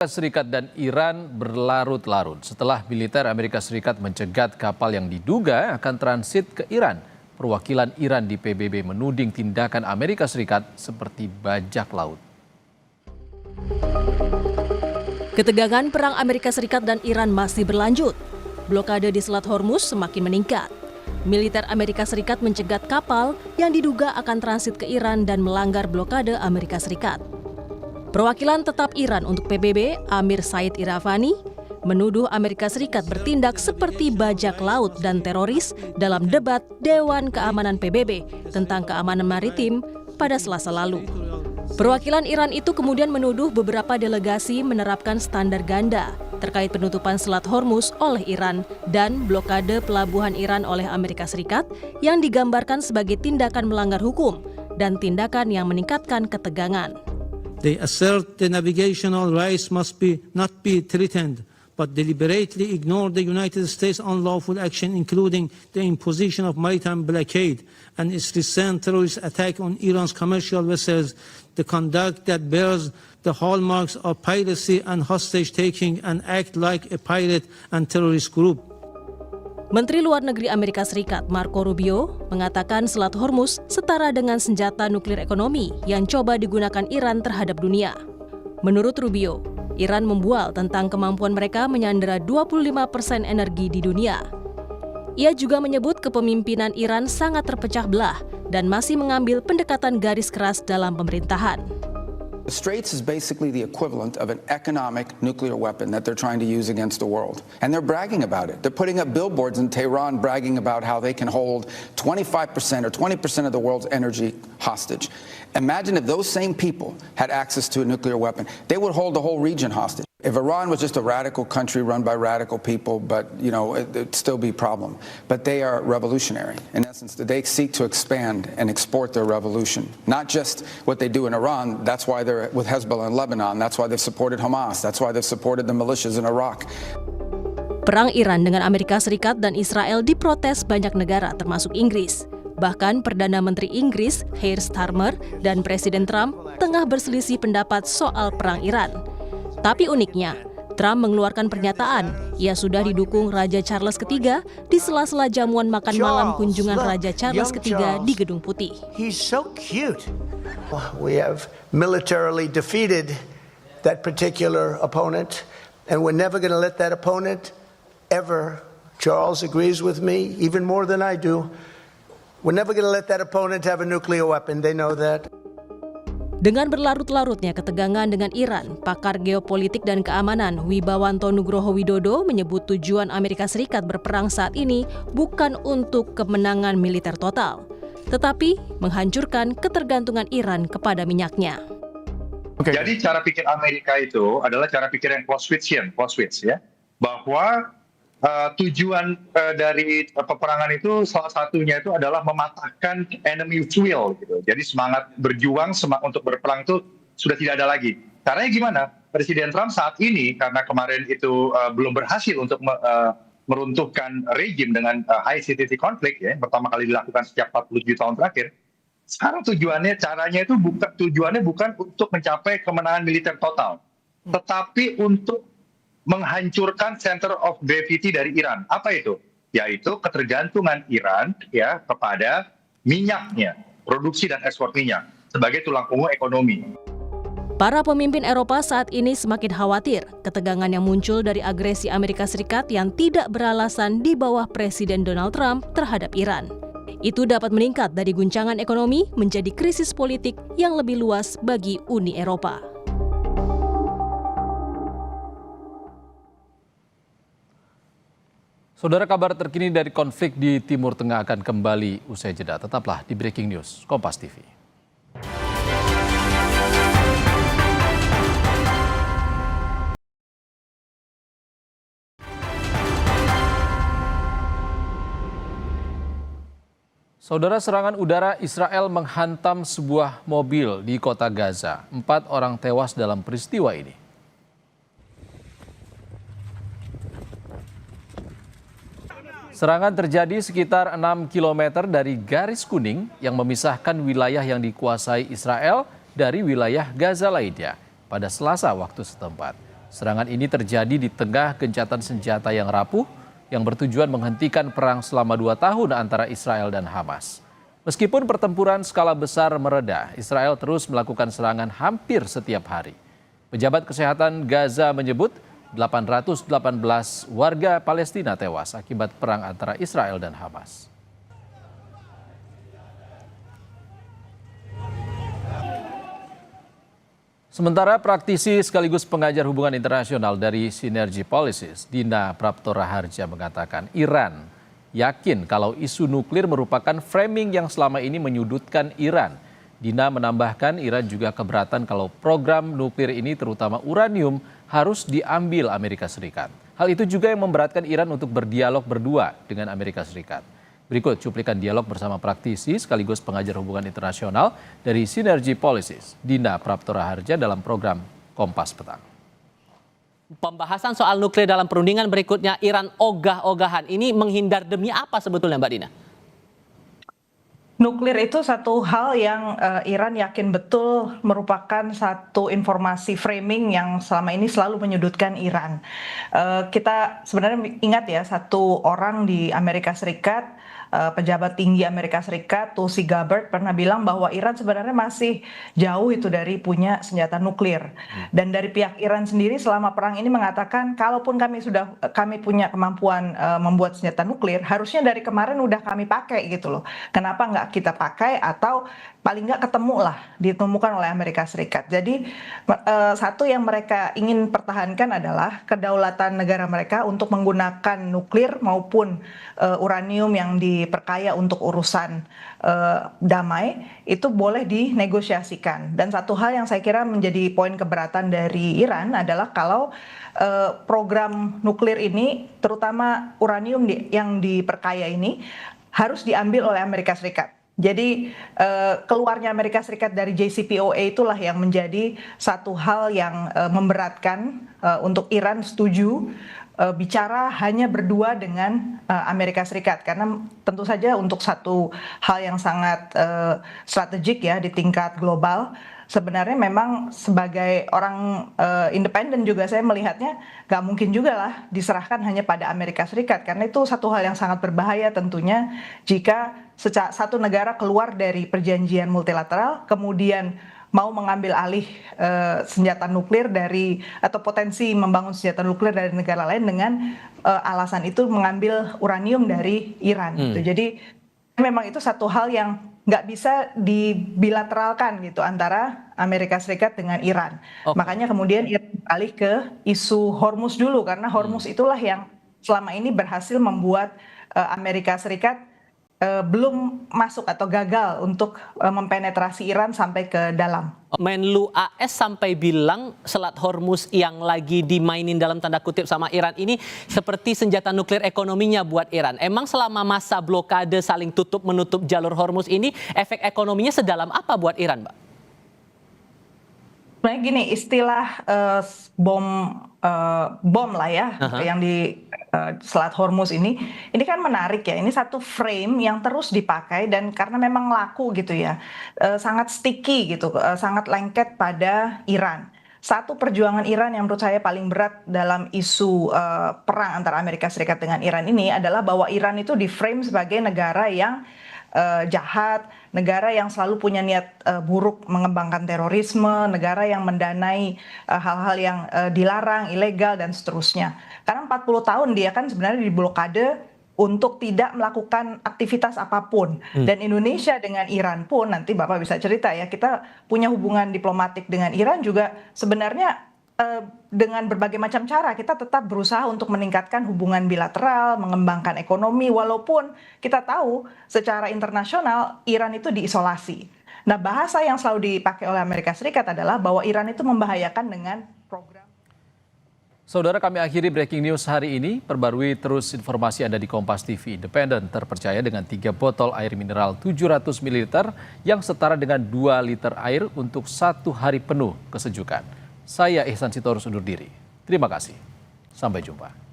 Amerika Serikat dan Iran berlarut-larut setelah militer Amerika Serikat mencegat kapal yang diduga akan transit ke Iran. Perwakilan Iran di PBB menuding tindakan Amerika Serikat seperti bajak laut. Ketegangan perang Amerika Serikat dan Iran masih berlanjut. Blokade di Selat Hormuz semakin meningkat. Militer Amerika Serikat mencegat kapal yang diduga akan transit ke Iran dan melanggar blokade Amerika Serikat. Perwakilan tetap Iran untuk PBB, Amir Said Iravani, menuduh Amerika Serikat bertindak seperti bajak laut dan teroris dalam debat Dewan Keamanan PBB tentang keamanan maritim pada Selasa lalu. Perwakilan Iran itu kemudian menuduh beberapa delegasi menerapkan standar ganda terkait penutupan Selat Hormuz oleh Iran dan blokade pelabuhan Iran oleh Amerika Serikat yang digambarkan sebagai tindakan melanggar hukum dan tindakan yang meningkatkan ketegangan. They assert the navigational rights must not be threatened, but deliberately ignore the United States' unlawful action, including the imposition of maritime blockade and its recent terrorist attack on Iran's commercial vessels, the conduct that bears the hallmarks of piracy and hostage-taking, and act like a pirate and terrorist group. Menteri Luar Negeri Amerika Serikat Marco Rubio mengatakan Selat Hormuz setara dengan senjata nuklir ekonomi yang coba digunakan Iran terhadap dunia. Menurut Rubio, Iran membual tentang kemampuan mereka menyandera 25% energi di dunia. Ia juga menyebut kepemimpinan Iran sangat terpecah belah dan masih mengambil pendekatan garis keras dalam pemerintahan. The Straits is basically the equivalent of an economic nuclear weapon that they're trying to use against the world. And they're bragging about it. They're putting up billboards in Tehran bragging about how they can hold 25% or 20% of the world's energy hostage. Imagine if those same people had access to a nuclear weapon. They would hold the whole region hostage. If Iran was just a radical country run by radical people, but it'd still be a problem. But they are revolutionary. In essence, they seek to expand and export their revolution. Not just what they do in Iran. That's why they're with Hezbollah in Lebanon. That's why they've supported Hamas. That's why they've supported the militias in Iraq. Perang Iran dengan Amerika Serikat dan Israel diprotes banyak negara termasuk Inggris. Bahkan Perdana Menteri Inggris, Keir Starmer, dan Presiden Trump tengah berselisih pendapat soal perang Iran. Tapi uniknya, Trump mengeluarkan pernyataan ia sudah didukung Raja Charles III di sela-sela jamuan makan malam kunjungan Raja Charles III di Gedung Putih. He's so cute. We have militarily defeated that particular opponent, and we're never going to let that opponent ever. Charles agrees with me even more than I do. We're never going to let that opponent have a nuclear weapon. They know that. Dengan berlarut-larutnya ketegangan dengan Iran, pakar geopolitik dan keamanan Wibawanto Nugroho Widodo menyebut tujuan Amerika Serikat berperang saat ini bukan untuk kemenangan militer total, tetapi menghancurkan ketergantungan Iran kepada minyaknya. Jadi cara pikir Amerika itu adalah cara pikir yang close switch ya, bahwa tujuan dari peperangan itu salah satunya itu adalah mematahkan enemy will gitu. Jadi semangat berjuang, untuk berperang itu sudah tidak ada lagi. Caranya gimana? Presiden Trump saat ini karena kemarin itu belum berhasil untuk meruntuhkan rejim dengan high security conflict ya, pertama kali dilakukan sejak 47 tahun terakhir. Sekarang caranya itu bukan untuk mencapai kemenangan militer total, tetapi untuk menghancurkan center of gravity dari Iran. Apa itu? Yaitu ketergantungan Iran ya kepada minyaknya, produksi dan ekspor minyak sebagai tulang punggung ekonomi. Para pemimpin Eropa saat ini semakin khawatir ketegangan yang muncul dari agresi Amerika Serikat yang tidak beralasan di bawah Presiden Donald Trump terhadap Iran. Itu dapat meningkat dari guncangan ekonomi menjadi krisis politik yang lebih luas bagi Uni Eropa. Saudara, kabar terkini dari konflik di Timur Tengah akan kembali usai jeda. Tetaplah di Breaking News Kompas TV. Saudara, serangan udara Israel menghantam sebuah mobil di kota Gaza. 4 orang tewas dalam peristiwa ini. Serangan terjadi sekitar 6 km dari garis kuning yang memisahkan wilayah yang dikuasai Israel dari wilayah Gaza lainnya pada Selasa waktu setempat. Serangan ini terjadi di tengah gencatan senjata yang rapuh yang bertujuan menghentikan perang selama 2 tahun antara Israel dan Hamas. Meskipun pertempuran skala besar mereda, Israel terus melakukan serangan hampir setiap hari. Pejabat kesehatan Gaza menyebut 818 warga Palestina tewas akibat perang antara Israel dan Hamas. Sementara praktisi sekaligus pengajar hubungan internasional dari Synergy Policies, Dina Praptora Harja mengatakan Iran yakin kalau isu nuklir merupakan framing yang selama ini menyudutkan Iran. Dina menambahkan Iran juga keberatan kalau program nuklir ini terutama uranium harus diambil Amerika Serikat. Hal itu juga yang memberatkan Iran untuk berdialog berdua dengan Amerika Serikat. Berikut cuplikan dialog bersama praktisi sekaligus pengajar hubungan internasional dari Synergy Policies, Dina Praptora Harja dalam program Kompas Petang. Pembahasan soal nuklir dalam perundingan berikutnya, Iran ogah-ogahan. Ini menghindar demi apa sebetulnya, Mbak Dina? Nuklir itu satu hal yang Iran yakin betul merupakan satu informasi framing yang selama ini selalu menyudutkan Iran. Kita sebenarnya ingat ya, satu orang di Amerika Serikat, pejabat tinggi Amerika Serikat, Tulsi Gabbard, pernah bilang bahwa Iran sebenarnya masih jauh itu dari punya senjata nuklir. Dan dari pihak Iran sendiri selama perang ini mengatakan, kalaupun kami punya kemampuan membuat senjata nuklir, harusnya dari kemarin udah kami pakai gitu loh. Kenapa nggak kita pakai atau paling nggak ketemu lah ditemukan oleh Amerika Serikat. Jadi satu yang mereka ingin pertahankan adalah kedaulatan negara mereka untuk menggunakan nuklir maupun uranium yang diperkaya untuk urusan damai itu boleh dinegosiasikan. Dan satu hal yang saya kira menjadi poin keberatan dari Iran adalah kalau program nuklir ini, terutama uranium yang diperkaya ini, harus diambil oleh Amerika Serikat. Jadi keluarnya Amerika Serikat dari JCPOA itulah yang menjadi satu hal yang memberatkan untuk Iran setuju bicara hanya berdua dengan Amerika Serikat. Karena tentu saja untuk satu hal yang sangat strategik ya di tingkat global, sebenarnya memang sebagai orang independen juga saya melihatnya nggak mungkin juga lah diserahkan hanya pada Amerika Serikat. Karena itu satu hal yang sangat berbahaya tentunya jika satu negara keluar dari perjanjian multilateral kemudian mau mengambil alih senjata nuklir atau potensi membangun senjata nuklir dari negara lain dengan alasan itu mengambil uranium dari Iran. Gitu. Jadi memang itu satu hal yang nggak bisa dibilateralkan gitu antara Amerika Serikat dengan Iran. Makanya kemudian Iran beralih ke isu Hormuz dulu karena Hormuz itulah yang selama ini berhasil membuat Amerika Serikat belum masuk atau gagal untuk mempenetrasi Iran sampai ke dalam. Menlu AS sampai bilang Selat Hormuz yang lagi dimainin dalam tanda kutip sama Iran ini seperti senjata nuklir ekonominya buat Iran. Emang selama masa blokade saling tutup menutup jalur Hormuz ini efek ekonominya sedalam apa buat Iran, Mbak? Sebenarnya gini, istilah bom lah ya yang di Selat Hormuz ini kan menarik ya. Ini satu frame yang terus dipakai dan karena memang laku gitu ya, sangat sticky gitu, sangat lengket pada Iran. Satu perjuangan Iran yang menurut saya paling berat dalam isu perang antara Amerika Serikat dengan Iran ini adalah bahwa Iran itu di-frame sebagai negara yang jahat, negara yang selalu punya niat buruk mengembangkan terorisme, negara yang mendanai hal-hal yang dilarang, ilegal, dan seterusnya. Karena 40 tahun dia kan sebenarnya diblokade untuk tidak melakukan aktivitas apapun. Dan Indonesia dengan Iran pun, nanti Bapak bisa cerita ya, kita punya hubungan diplomatik dengan Iran juga sebenarnya dengan berbagai macam cara kita tetap berusaha untuk meningkatkan hubungan bilateral, mengembangkan ekonomi, walaupun kita tahu secara internasional Iran itu diisolasi. Nah, bahasa yang selalu dipakai oleh Amerika Serikat adalah bahwa Iran itu membahayakan dengan program. Saudara, kami akhiri breaking news hari ini. Perbarui terus informasi Anda di Kompas TV Independen, terpercaya dengan 3 botol air mineral 700 ml yang setara dengan 2 liter air untuk 1 hari penuh kesejukan. Saya Ihsan Sitorus undur diri. Terima kasih. Sampai jumpa.